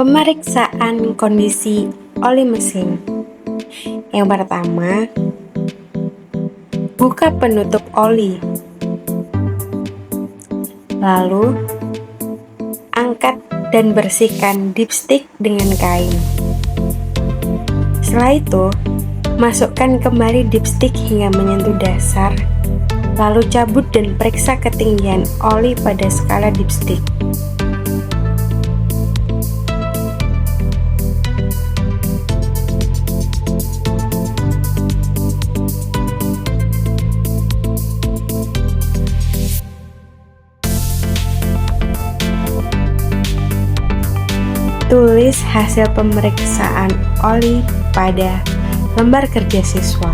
Pemeriksaan kondisi oli mesin. Yang pertama, buka penutup oli. Lalu, angkat dan bersihkan dipstick dengan kain. Setelah itu, masukkan kembali dipstick hingga menyentuh dasar. Lalu cabut dan periksa ketinggian oli pada skala dipstick. Tulis hasil pemeriksaan oli pada lembar kerja siswa.